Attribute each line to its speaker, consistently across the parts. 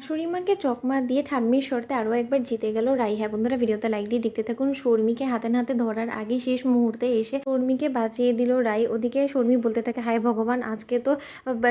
Speaker 1: শর্মিমাকে চকমা দিয়ে ঠাম্মির শর্তে আরও একবার জিতে গেল রাই। হ্যাঁ বন্ধুরা, ভিডিওতে লাইক দিয়ে দেখতে থাকুন। শর্মিকে হাতে নাতে ধরার আগে শেষ মুহূর্তে এসে শর্মিকে বাঁচিয়ে দিল রাই। ওদিকে শর্মি বলতে থাকে, হায় ভগবান, আজকে তো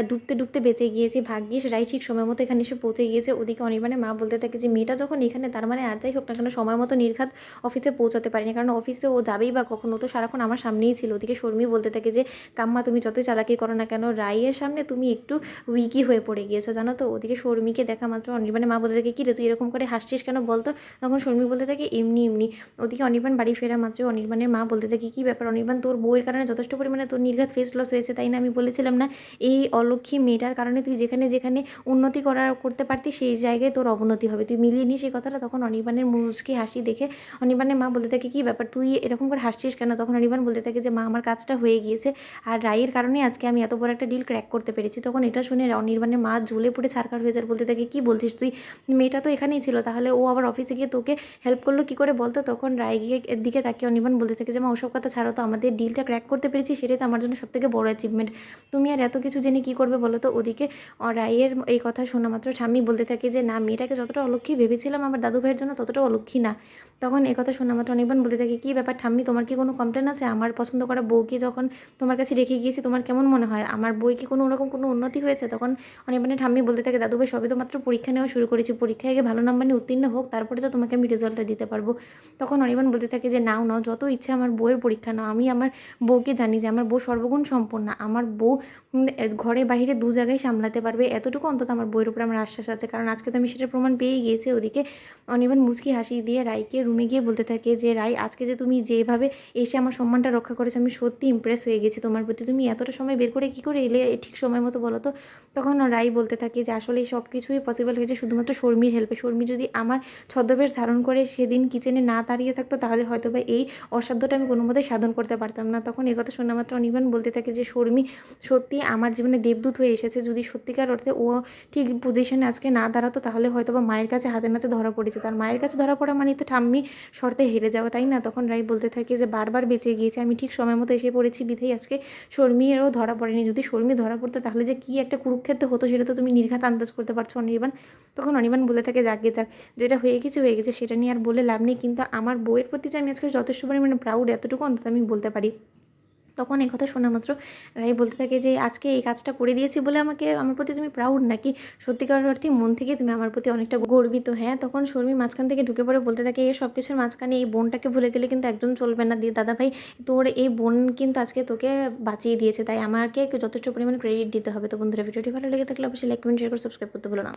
Speaker 1: ডুবতে ডুবতে বেঁচে গিয়েছি, ভাগ্যিস রাই ঠিক সময় মতো এখানে এসে পৌঁছে গিয়েছে। ওদিকে অনির্বাণের মা বলতে থাকে যে মেয়েটা যখন এখানে, তার মানে আর যাই হোক না কেন সময় মতো নির্ঘাত অফিসে পৌঁছাতে পারিনি, কারণ অফিসে ও যাবেই বা কখনো, তো সারাক্ষণ আমার সামনেই ছিল। ওদিকে শর্মি বলতে থাকে যে কাম্মা, তুমি যতই চালাকি করো না কেন, রাইয়ের সামনে তুমি একটু উইকি হয়ে পড়ে গিয়েছো জানো তো। ওদিকে শর্মিকে দেখা মাত্র অনির্বাণের মা বলতে থাকে, কী রে তুই এরকম করে হাসছিস কেন বলতো। তখন শর্মি বলতে থাকে, এমনি এমনি। ওদিকে অনির্বাণ বাড়ি ফেরা মাত্র অনির্বাণের মা বলতে থাকে, কী ব্যাপার অনির্বাণ, তোর বউয়ের কারণে যথেষ্ট পরিমাণে তোর নির্ঘাত ফেস লস হয়েছে তাই না? আমি বলেছিলাম না এই অলক্ষী মেয়েটার কারণে তুই যেখানে যেখানে উন্নতি করতে পারতি সেই জায়গায় তোর অবনতি হবে, তুই মিলিয়ে নিস এই কথাটা। তখন অনির্বাণের মুচকি হাসি দেখে অনির্বাণের মা বলতে থাকে, কী ব্যাপার তুই এরকম করে হাসছিস কেন? তখন অনির্বাণ বলতে থাকে যে মা, আমার কাজটা হয়ে গিয়েছে আর রায়ের কারণে আজকে আমি এত বড় একটা ডিল ক্র্যাক করতে পেরেছি। তখন এটা শুনে অনির্বাণের মা জ্বলে পুড়ে ছারখার হয়ে যায়, বলতে থাকে, কী বলছিস তুই, মেয়েটা তো এখানেই ছিল, তাহলে ও আবার অফিসে গিয়ে তোকে হেল্প করলো কী করে বলতো। তখন রায় গিয়ে এর দিকে তাকিয়ে অনির্বাণ বলতে থাকে যে মা, ওসব কথা ছাড়ো তো, আমাদের ডিলটা ক্র্যাক করতে পেরেছি সেটাই তো আমার জন্য সবথেকে বড় অ্যাচিভমেন্ট, তুমি আর এত কিছু জেনে কী করবে বলো তো। ওদিকে রায়ের এই কথা শোনা মাত্র ঠাম্মি বলতে থাকে যে না, মেয়েটাকে যতটা অলক্ষী ভেবেছিলাম আমার দাদু ভাইয়ের জন্য ততটা অলক্ষী না। তখন এই কথা শোনা মাত্র অনির্বাণ বলতে থাকে, কী ব্যাপার ঠাম্মি, তোমার কি কোনো কমপ্লেন আছে? আমার পছন্দ করা বউকে যখন তোমার কাছে রেখে গিয়েছি তোমার কেমন মনে হয়? আমার বই কি কোনো ওরকম কোনো উন্নতি হয়েছে? তখন অনির্বাণের ঠাম্মি বলতে থাকে, দাদু ভাই সবে তো মাত্র পরীক্ষা নেওয়া শুরু করেছি, পরীক্ষায় আগে ভালো নাম্বার নিয়ে উত্তীর্ণ হোক, তারপরে তো তোমাকে আমি রেজাল্টটা দিতে পারবো। তখন অনির্বাণ বলতে থাকে যে নাও নাও, যত ইচ্ছে আমার বউয়ের পরীক্ষা নাও, আমি আমার বউকে জানি যে আমার বউ সর্বগুণ সম্পন্ন, আমার বউ ঘরে বাহিরে দু জায়গায় সামলাতে পারবে, এতটুকু অন্তত আমার বউয়ের উপরে আমার আশ্বাস আছে, কারণ আজকে তো আমি সেটার প্রমাণ পেয়েই গিয়েছি। ওদিকে অনির্বাণ মুচকি হাসি দিয়ে রাইকে রুমে গিয়ে বলতে থাকে যে রাই, আজকে যে তুমি যেভাবে এসে আমার সম্মানটা রক্ষা করেছো আমি সত্যি ইমপ্রেস হয়ে গেছি তোমার প্রতি, তুমি এতটা সময় বের করে কী করে এলে ঠিক সময় মতো বলো তো। তখন রাই বলতে থাকে যে আসলে সব কিছুই পসিবল হয়েছে শুধুমাত্র শর্মির হেল্পে। শর্মি যদি আমার ছদ্মবেশ ধারণ করে সেদিন কিচেনে না দাঁড়িয়ে থাকতো তাহলে হয়তো বা এই অসাধ্যটা আমি কোনো মতেই সাধন করতে পারতাম না। তখন এই কথা শোনা মাত্র অনির্বাণ বলতে থাকে যে শর্মি সত্যি আমার জীবনে দেবদূত হয়ে এসেছে, যদি সত্যিকার অর্থে ও ঠিক পজিশনে আজকে না দাঁড়াতো তাহলে হয়তো বা মায়ের কাছে হাতে নাতে ধরা পড়েছে, তার মায়ের কাছে ধরা পড়া মানে তো ঠাম্মি শর্তে হেরে যাওয়া তাই না। তখন রাই বলতে থাকে যে বারবার বেঁচে গিয়েছে, আমি ঠিক সময় মতো এসে পড়েছি বিধাই আজকে শর্মিরও ধরা পড়েনি, যদি শর্মি ধরা পড়তো তাহলে যে কী একটা কুরুক্ষেত্র হতো সেটা তো তুমি নির্ঘাত আন্দাজ করতে পারছো অনির্বাণ। তখন অনির্বাণ বলে থাকে, যাকে যাক, যেটা হয়ে গেছে সেটা নিয়ে আর বলে লাভ নেই, কিন্তু আমার বউয়ের প্রতি যে আমি আজকে যথেষ্ট পরিমাণে প্রাউড এতটুকু অন্তত আমি বলতে পারি। তখন এই কথা শোনা মাত্র রাই বলতে থাকে যে আজকে এই কাজটা করে দিয়েছি বলে আমাকে আমার প্রতি তুমি প্রাউড, নাকি সত্যিকার অর্থে মন থেকে তুমি আমার প্রতি অনেকটা গর্বিত? হ্যাঁ। তখন শর্মি মাঝখান থেকে ঢুকে পড়ে বলতে থাকে, এই সব কিছুর মাঝখানে এই বোনটাকে ভুলে গেলে কিন্তু একদম চলবে না দিয়ে দাদা ভাই, তোর এই বোন কিন্তু আজকে তোকে বাঁচিয়ে দিয়েছে, তাই আমাকে যথেষ্ট পরিমাণে ক্রেডিট দিতে হবে। তো বন্ধুরা, ভিডিওটি ভালো লেগে থাকলে অবশ্যই লাইক কমেন্ট শেয়ার করে সাবস্ক্রাইব করতে ভুলো না।